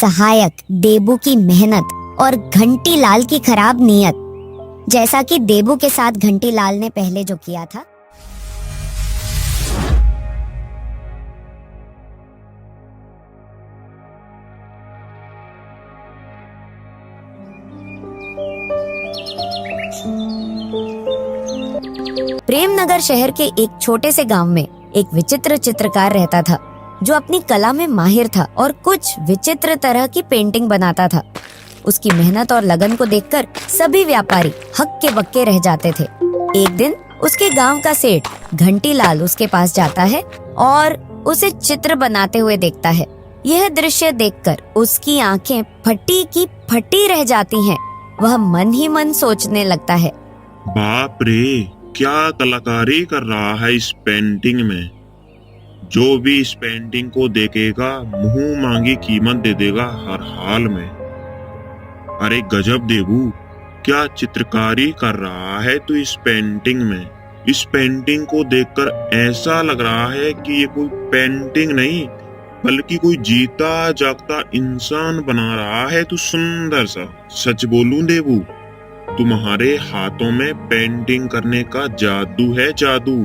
सहायक देबू की मेहनत और घंटी लाल की खराब नीयत, जैसा कि देबू के साथ घंटी लाल ने पहले जो किया था। प्रेमनगर शहर के एक छोटे से गांव में एक विचित्र चित्रकार रहता था, जो अपनी कला में माहिर था और कुछ विचित्र तरह की पेंटिंग बनाता था। उसकी मेहनत और लगन को देखकर सभी व्यापारी हक्के बक्के रह जाते थे। एक दिन उसके गांव का सेठ घंटी लाल उसके पास जाता है और उसे चित्र बनाते हुए देखता है। यह दृश्य देखकर उसकी आंखें फटी की फटी रह जाती हैं। वह मन ही मन सोचने लगता है, बाप रे, क्या कलाकारी कर रहा है इस पेंटिंग में। जो भी इस पेंटिंग को देखेगा मुंह मांगी कीमत दे देगा हर हाल में। अरे गजब देबू, क्या चित्रकारी कर रहा है तू इस पेंटिंग में। इस पेंटिंग को देखकर ऐसा लग रहा है कि ये कोई पेंटिंग नहीं बल्कि कोई जीता जागता इंसान बना रहा है तू सुंदर सा। सच बोलूं देबू, तुम्हारे हाथों में पेंटिंग करने का जादू है, जादू।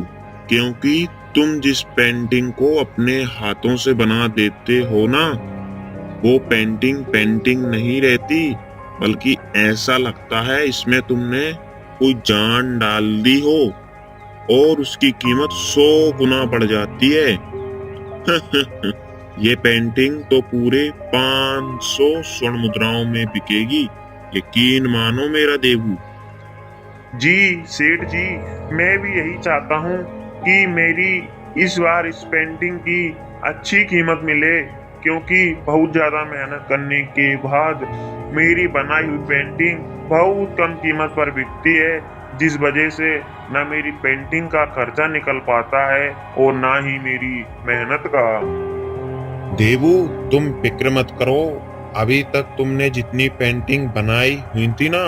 क्योंकि तुम जिस पेंटिंग को अपने हाथों से बना देते हो ना, वो पेंटिंग पेंटिंग नहीं रहती, बल्कि ऐसा लगता है इसमें तुमने कोई जान डाल दी हो और उसकी कीमत 100 गुना बढ़ जाती है। ये पेंटिंग तो पूरे 500 स्वर्ण मुद्राओं में बिकेगी, यकीन मानो मेरा देबू। जी सेठ जी, मैं भी यही चाहता हूँ कि मेरी इस बार इस पेंटिंग की अच्छी कीमत मिले, क्योंकि बहुत ज्यादा मेहनत करने के बाद मेरी बनाई हुई पेंटिंग बहुत कम कीमत पर बिकती है, जिस वजह से न मेरी पेंटिंग का खर्चा निकल पाता है और ना ही मेरी मेहनत का। देबू, तुम फिक्र मत करो। अभी तक तुमने जितनी पेंटिंग बनाई हुई थी ना,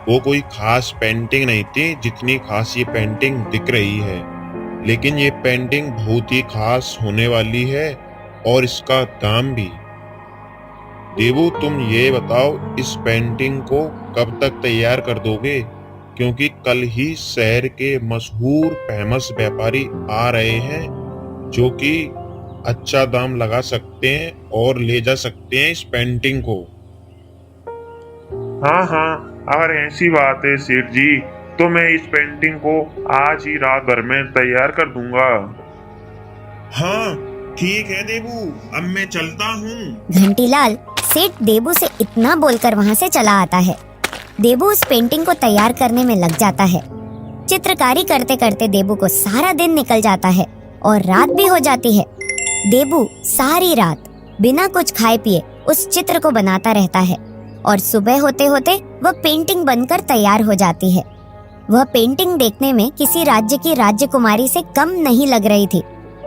वो कोई खास पेंटिंग नहीं थी जितनी खास ये पेंटिंग दिख रही है। लेकिन ये पेंटिंग बहुत ही खास होने वाली है और इसका दाम भी। देबू, तुम ये बताओ इस पेंटिंग को कब तक तैयार कर दोगे, क्योंकि कल ही शहर के मशहूर फेमस व्यापारी आ रहे हैं जो कि अच्छा दाम लगा सकते हैं और ले जा सकते हैं इस पेंटिंग को। हाँ, अगर ऐसी बात है सेठ जी, तो मैं इस पेंटिंग को आज ही रात भर में तैयार कर दूंगा। हाँ ठीक है देबू, अब मैं चलता हूँ। घंटीलाल सेठ देबू से इतना बोलकर वहाँ से चला आता है। देबू उस पेंटिंग को तैयार करने में लग जाता है। चित्रकारी करते करते देबू को सारा दिन निकल जाता है और रात भी हो जाती है। देबू सारी रात बिना कुछ खाए पिए उस चित्र को बनाता रहता है और सुबह होते होते वह पेंटिंग बनकर तैयार हो जाती है। वह पेंटिंग देखने में किसी राज्य की राजकुमारी से कम नहीं लग रही थी।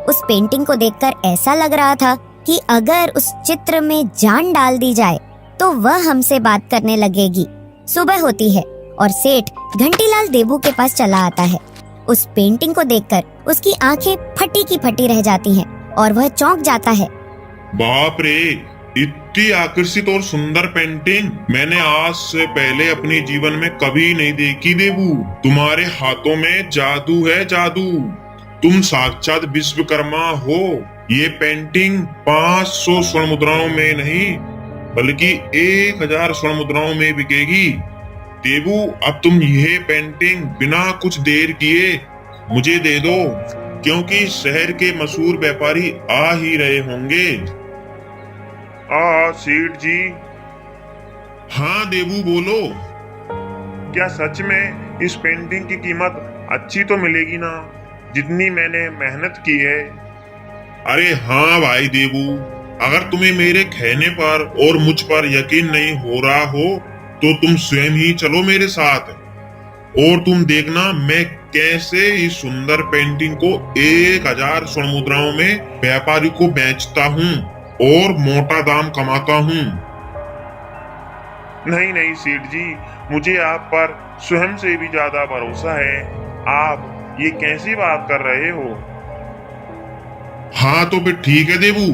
उस पेंटिंग को देखकर ऐसा लग रहा था कि अगर उस चित्र में जान डाल दी जाए तो वह हमसे बात करने लगेगी। सुबह होती है और सेठ घंटीलाल देबू के पास चला आता है। उस पेंटिंग को देखकर उसकी आंखें फटी की फटी रह जाती हैं और वह चौंक जाता है। बाप रे, इतनी आकर्षित और सुंदर पेंटिंग मैंने आज से पहले अपने जीवन में कभी नहीं देखी देबू। तुम्हारे हाथों में जादू है, जादू। तुम साक्षात विश्वकर्मा हो। ये पेंटिंग 500 स्वर्ण मुद्राओं में नहीं बल्कि 1000 स्वर्ण मुद्राओं में बिकेगी। देबू, अब तुम ये पेंटिंग बिना कुछ देर किए मुझे दे दो, क्योंकि शहर के मशहूर व्यापारी आ ही रहे होंगे। सेठ जी। हाँ देबू, बोलो। क्या सच में इस पेंटिंग की कीमत अच्छी तो मिलेगी ना, जितनी मैंने मेहनत की है? अरे हाँ भाई देबू, अगर तुम्हें मेरे कहने पर और मुझ पर यकीन नहीं हो रहा हो तो तुम स्वयं ही चलो मेरे साथ और तुम देखना मैं कैसे इस सुंदर पेंटिंग को 1000 स्वर्ण मुद्राओं में व्यापारी को बेचता हूँ और मोटा दाम कमाता हूँ। नहीं सेठ जी, मुझे आप पर स्वयं से भी ज्यादा भरोसा है। आप ये कैसी बात कर रहे हो? हाँ तो फिर ठीक है देबू,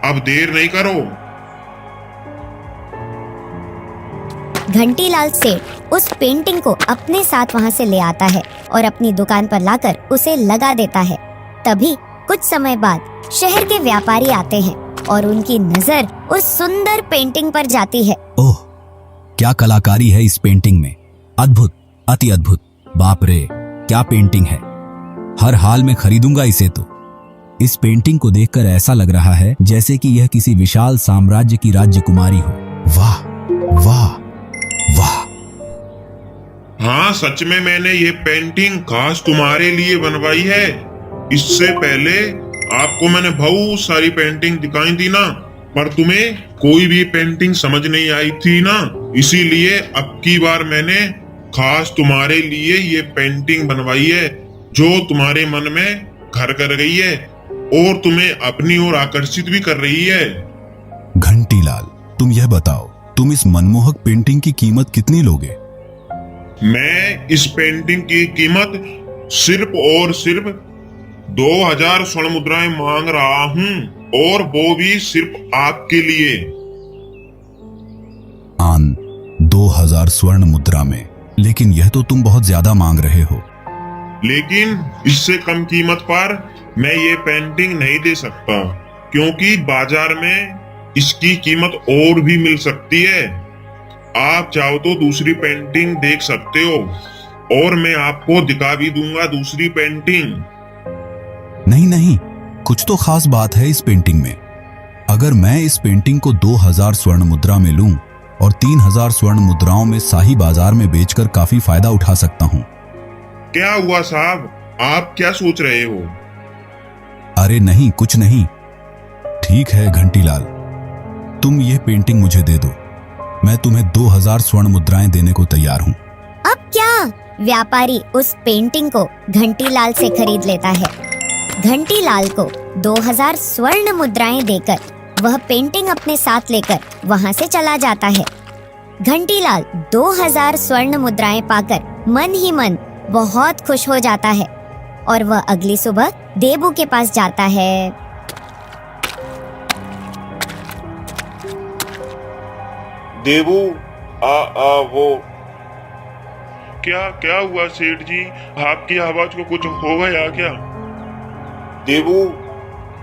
अब देर नहीं करो। घंटीलाल सेठ उस पेंटिंग को अपने साथ वहां से ले आता है और अपनी दुकान पर लाकर उसे लगा देता है। तभी कुछ समय बाद शहर के व्यापारी आते हैं और उनकी नजर उस सुंदर पेंटिंग पर जाती है। ओह, क्या कलाकारी है इस पेंटिंग में। अद्भुत, अति अद्भुत। बाप रे, क्या पेंटिंग है। हर हाल में खरीदूंगा इसे तो। इस पेंटिंग को देखकर ऐसा लग रहा है जैसे कि यह किसी विशाल साम्राज्य की राजकुमारी हो। वाह वाह वाह। हाँ, सच में मैंने ये पेंटिंग खास तुम्हारे लिए बनवाई है। इससे पहले आपको मैंने बहुत सारी पेंटिंग दिखाई थी ना, पर तुम्हें कोई भी पेंटिंग समझ नहीं आई थी ना, इसीलिए अब की बार मैंने खास तुम्हारे लिए ये पेंटिंग बनवाई है, जो तुम्हारे मन में घर कर गई है और तुम्हें अपनी ओर आकर्षित भी कर रही है। घंटीलाल, तुम यह बताओ, तुम इस मनमोहक पेंटिंग की कीमत कितनी लोगे? मैं इस पेंटिंग की कीमत सिर्फ और सिर्फ 2000 स्वर्ण मुद्राएं मांग रहा हूँ, और वो भी सिर्फ आपके लिए। 2000 स्वर्ण मुद्रा में? लेकिन यह तो तुम बहुत ज्यादा मांग रहे हो। लेकिन इससे कम कीमत पर मैं ये पेंटिंग नहीं दे सकता, क्योंकि बाजार में इसकी कीमत और भी मिल सकती है। आप चाहो तो दूसरी पेंटिंग देख सकते हो, और मैं आपको दिखा भी दूंगा दूसरी पेंटिंग। नहीं नहीं, कुछ तो खास बात है इस पेंटिंग में। अगर मैं इस पेंटिंग को 2000 स्वर्ण मुद्रा में लूं और 3000 स्वर्ण मुद्राओं में शाही बाजार में बेचकर काफी फायदा उठा सकता हूं। क्या हुआ साहब, आप क्या सोच रहे हो? अरे नहीं, कुछ नहीं। ठीक है घंटीलाल, तुम ये पेंटिंग मुझे दे दो। मैं तुम्हें 2000 स्वर्ण मुद्राएं देने को तैयार हूँ। अब क्या? व्यापारी उस पेंटिंग को घंटीलाल से खरीद लेता है। घंटीलाल को 2000 स्वर्ण मुद्राएं देकर वह पेंटिंग अपने साथ लेकर वहां से चला जाता है। घंटीलाल 2000 स्वर्ण मुद्राएं पाकर मन ही मन बहुत खुश हो जाता है और वह अगली सुबह देबू के पास जाता है। देबू, वो क्या क्या हुआ सेठ जी? आपकी आवाज को कुछ हो गया क्या? देबू,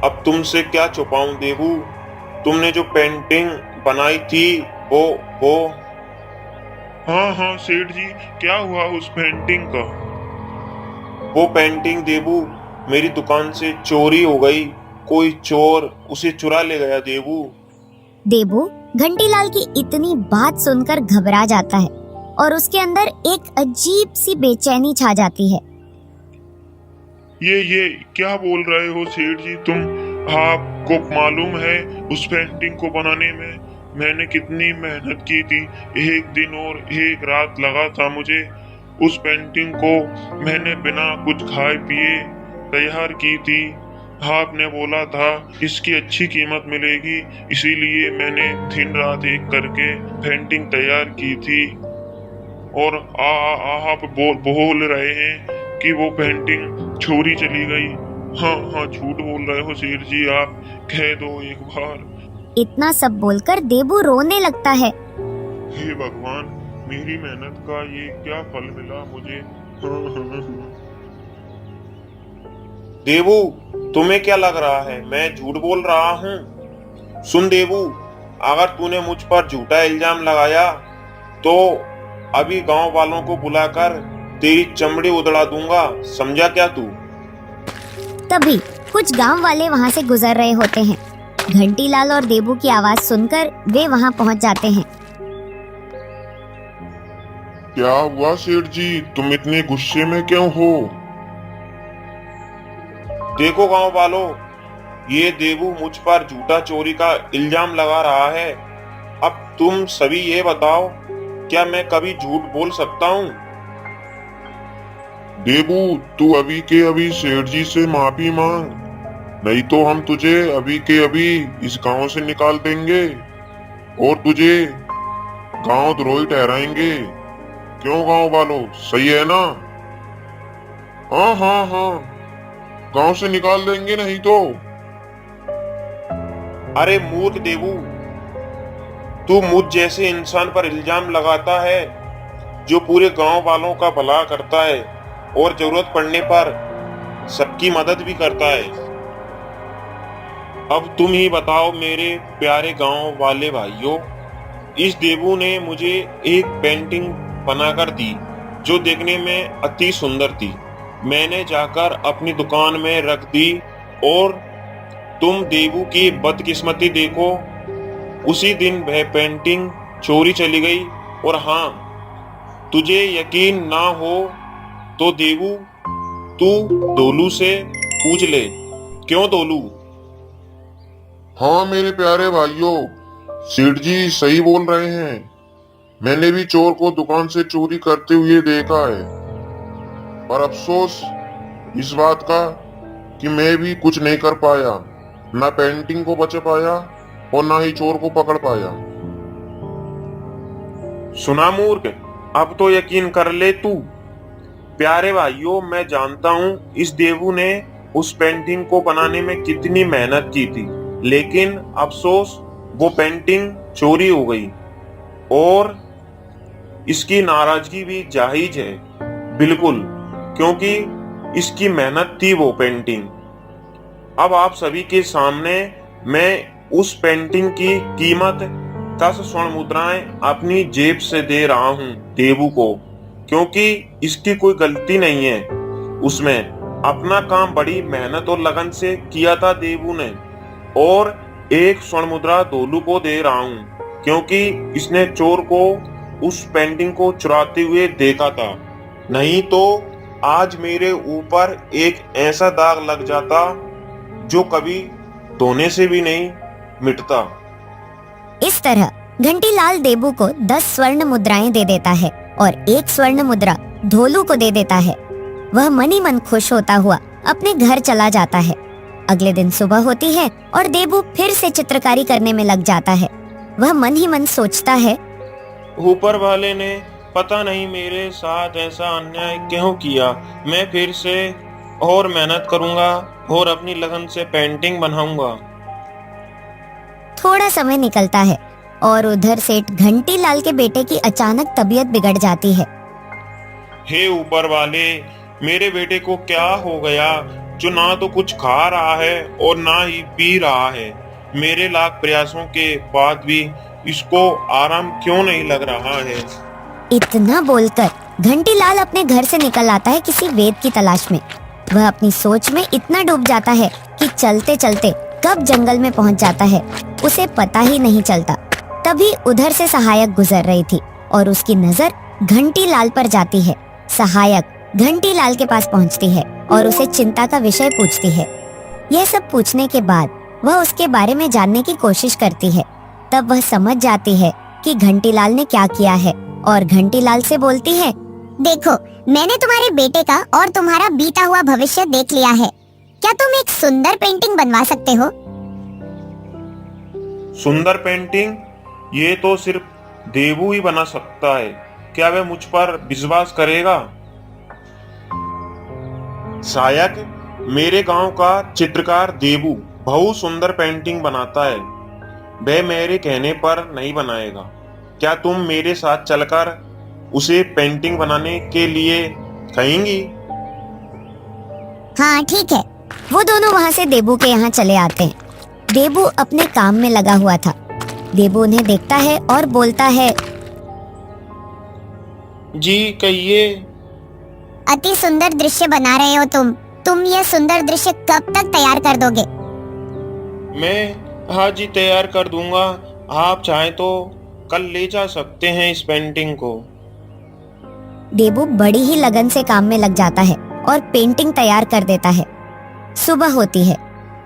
अब तुमसे क्या छुपाऊं देबू। तुमने जो पेंटिंग बनाई थी वो हाँ हाँ सेठ जी, क्या हुआ उस पेंटिंग का? वो पेंटिंग देबू मेरी दुकान से चोरी हो गई। कोई चोर उसे चुरा ले गया देबू। देबू घंटीलाल की इतनी बात सुनकर घबरा जाता है और उसके अंदर एक अजीब सी बेचैनी छा जाती है। ये क्या बोल रहे हो सेठ जी तुम? आपको मालूम है उस पेंटिंग को बनाने में मैंने कितनी मेहनत की थी। एक दिन और एक रात लगा था मुझे। उस पेंटिंग को मैंने बिना कुछ खाए पिए तैयार की थी। आपने बोला था इसकी अच्छी कीमत मिलेगी, इसीलिए मैंने दिन रात एक करके पेंटिंग तैयार की थी। और आप बोल रहे हैं कि वो पेंटिंग चोरी चली गई। हाँ हाँ, झूठ बोल रहे हो शेर जी, आप कह दो एक बार। इतना सब बोलकर देबू रोने लगता है। हे भगवान, मेरी मेहनत का ये क्या फल मिला मुझे। देबू, तुम्हें क्या लग रहा है मैं झूठ बोल रहा हूँ? सुन देबू, अगर तूने मुझ पर झूठा इल्जाम लगाया तो अभी गांव वालों को बुलाकर तेरी चमड़ी उधड़ा दूंगा, समझा क्या तू? तभी कुछ गांव वाले वहां से गुजर रहे होते हैं। घंटीलाल और देबू की आवाज सुनकर वे वहां पहुंच जाते हैं। क्या हुआ सेठ जी, तुम इतने गुस्से में क्यों हो? देखो गांव वालों, ये देबू मुझ पर झूठा चोरी का इल्जाम लगा रहा है। अब तुम सभी ये बताओ, क्या मैं कभी झूठ बोल सकता हूँ? देबू, तू अभी के अभी सेठ जी से माफी मांग, नहीं तो हम तुझे अभी के अभी इस गांव से निकाल देंगे और तुझे गांव द्रोही ठहराएंगे। क्यों गांव वालों, सही है ना? हाँ हाँ हाँ, गांव से निकाल देंगे नहीं तो। अरे मूर्ख देबू, तू मुझ जैसे इंसान पर इल्जाम लगाता है जो पूरे गांव वालों का भला करता है और जरूरत पड़ने पर सबकी मदद भी करता है। अब तुम ही बताओ मेरे प्यारे गांव वाले भाइयों, इस देबू ने मुझे एक पेंटिंग बनाकर दी जो देखने में अति सुंदर थी। मैंने जाकर अपनी दुकान में रख दी और तुम देबू की बदकिस्मती देखो, उसी दिन वह पेंटिंग चोरी चली गई। और हाँ, तुझे यकीन ना हो तो देबू तू दोलू से पूछ ले। क्यों दोलू? हाँ मेरे प्यारे भाइयों, सेठ जी सही बोल रहे हैं। मैंने भी चोर को दुकान से चोरी करते हुए देखा है, पर अफसोस इस बात का कि मैं भी कुछ नहीं कर पाया, ना पेंटिंग को बचा पाया और ना ही चोर को पकड़ पाया। सुना मूर्ख, अब तो यकीन कर ले तू। प्यारे भाइयों, मैं जानता हूँ इस देवू ने उस पेंटिंग को बनाने में कितनी मेहनत की थी, लेकिन अफसोस वो पेंटिंग चोरी हो गई और इसकी नाराजगी भी जायज है, बिल्कुल, क्योंकि इसकी मेहनत थी वो पेंटिंग। अब आप सभी के सामने मैं उस पेंटिंग की कीमत 10 स्वर्ण मुद्राएं अपनी जेब से दे रहा हूं देवू को, क्योंकि इसकी कोई गलती नहीं है। उसमें अपना काम बड़ी मेहनत और लगन से किया था देवू ने। और 1 स्वर्ण मुद्रा दोलू को दे रहा हूं क्योंकि इसने चोर को उस पेंटिंग को चुराते हुए देखा था। नहीं तो आज मेरे ऊपर एक ऐसा दाग लग जाता जो कभी धोने से भी नहीं मिटता। इस तरह घंटीलाल देबू को 10 स्वर्ण मुद्राएं दे देता है और 1 स्वर्ण मुद्रा धोलू को दे देता है। वह मन ही मन खुश होता हुआ अपने घर चला जाता है। अगले दिन सुबह होती है और देबू फिर से चित्रकारी करने में लग जाता है। वह मन ही मन सोचता है, ऊपर वाले ने पता नहीं मेरे साथ ऐसा अन्याय क्यों किया। मैं फिर से और मेहनत करूंगा और अपनी लगन से पेंटिंग बनाऊंगा। थोड़ा समय निकलता है और उधर सेठ घंटीलाल के बेटे की अचानक तबीयत बिगड़ जाती है। हे ऊपर वाले, मेरे बेटे को क्या हो गया जो ना तो कुछ खा रहा है और ना ही पी रहा है। मेरे लाख प्रयासों के बाद भी इसको आराम क्यों नहीं लग रहा है। इतना बोलकर घंटीलाल अपने घर से निकल आता है किसी वेद की तलाश में। वह अपनी सोच में इतना डूब जाता है कि चलते चलते कब जंगल में पहुंच जाता है उसे पता ही नहीं चलता। तभी उधर से सहायक गुजर रही थी और उसकी नजर घंटीलाल पर जाती है। सहायक घंटीलाल के पास पहुंचती है और उसे चिंता का विषय पूछती है। यह सब पूछने के बाद वह उसके बारे में जानने की कोशिश करती है। तब वह समझ जाती है कि घंटीलाल ने क्या किया है और घंटीलाल से बोलती है, देखो, मैंने तुम्हारे बेटे का और तुम्हारा बीता हुआ भविष्य देख लिया है। क्या तुम एक सुंदर पेंटिंग बनवा सकते हो? सुंदर पेंटिंग? ये तो सिर्फ देवू ही बना सकता है। क्या वह मुझ पर विश्वास करेगा? सहायक, मेरे गांव का चित्रकार देवू बहुत सुंदर पेंटिंग बनाता है। वह मेरे कहने पर नहीं बनाएगा। क्या तुम मेरे साथ चलकर उसे पेंटिंग बनाने के लिए कहेंगी? हाँ ठीक है। वो दोनों वहाँ से देबू के यहाँ चले आते हैं। देबू अपने काम में लगा हुआ था। देबू उन्हें देखता है और बोलता है, जी कहिए। अति सुंदर दृश्य बना रहे हो तुम यह सुंदर दृश्य कब तक तैयार कर दोगे? मैं आज ही तैयार कर दूंगा। आप चाहें तो कल ले जा सकते हैं इस पेंटिंग को। देबू बड़ी ही लगन से काम में लग जाता है और पेंटिंग तैयार कर देता है। सुबह होती है।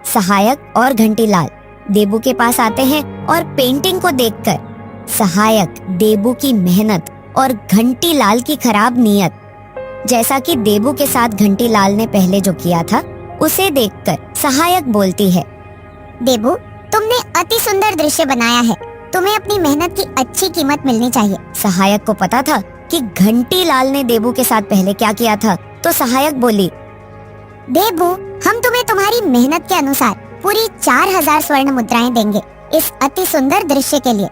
सहायक और घंटीलाल देबू के पास आते हैं और पेंटिंग को देखकर सहायक देबू की मेहनत और घंटीलाल की खराब नीयत, जैसा कि देबू के साथ घंटीलाल ने पहले जो किया था, उसे देखकर सहायक बोलती है, देबू, तुमने अति सुंदर दृश्य बनाया है। तुम्हें अपनी मेहनत की अच्छी कीमत मिलनी चाहिए। सहायक को पता था कि घंटीलाल ने देबू के साथ पहले क्या किया था, तो सहायक बोली, देबू, हम तुम्हें तुम्हारी मेहनत के अनुसार पूरी 4000 स्वर्ण मुद्राएं देंगे इस अति सुंदर दृश्य के लिए।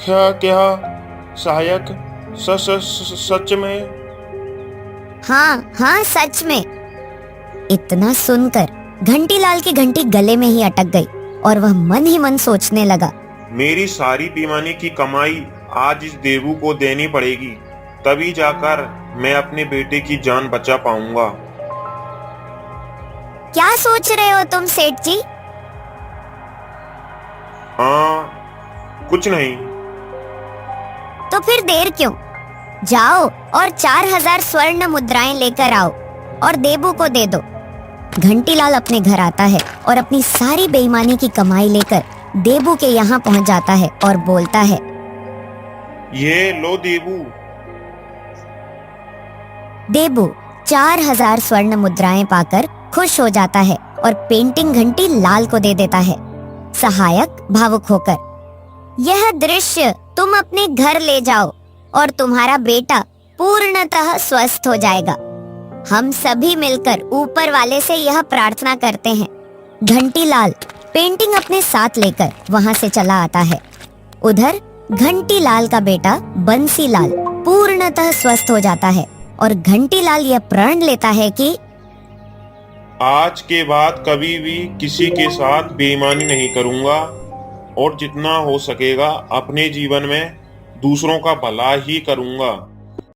क्या क्या सहायक सच में? हाँ हाँ, सच में। इतना सुनकर घंटीलाल की घंटी गले में ही अटक गई और वह मन ही मन सोचने लगा, मेरी सारी बेईमानी की कमाई आज इस देवू को देनी पड़ेगी, तभी जाकर मैं अपने बेटे की जान बचा पाऊंगा। क्या सोच रहे हो तुम सेठ जी? हाँ, कुछ नहीं। तो फिर देर क्यों? जाओ और 4000 स्वर्ण मुद्राएं लेकर आओ और देबू को दे दो। घंटीलाल अपने घर आता है और अपनी सारी बेईमानी की कमाई लेकर देबू के यहाँ पहुंच जाता है और बोलता है, ये लो देबू। देबू 4000 स्वर्ण मुद्राएं पाकर खुश हो जाता है और पेंटिंग घंटी लाल को दे देता है। सहायक भावुक होकर, यह दृश्य तुम अपने घर ले जाओ और तुम्हारा बेटा पूर्णतः स्वस्थ हो जाएगा। हम सभी मिलकर ऊपर वाले से यह प्रार्थना करते हैं। घंटीलाल पेंटिंग अपने साथ लेकर वहां से चला आता है। उधर घंटीलाल का बेटा बंसीलाल पूर्णतः स्वस्थ हो जाता है और घंटीलाल यह प्रण लेता है कि आज के बाद कभी भी किसी के साथ बेईमानी नहीं करूंगा और जितना हो सकेगा अपने जीवन में दूसरों का भला ही करूंगा।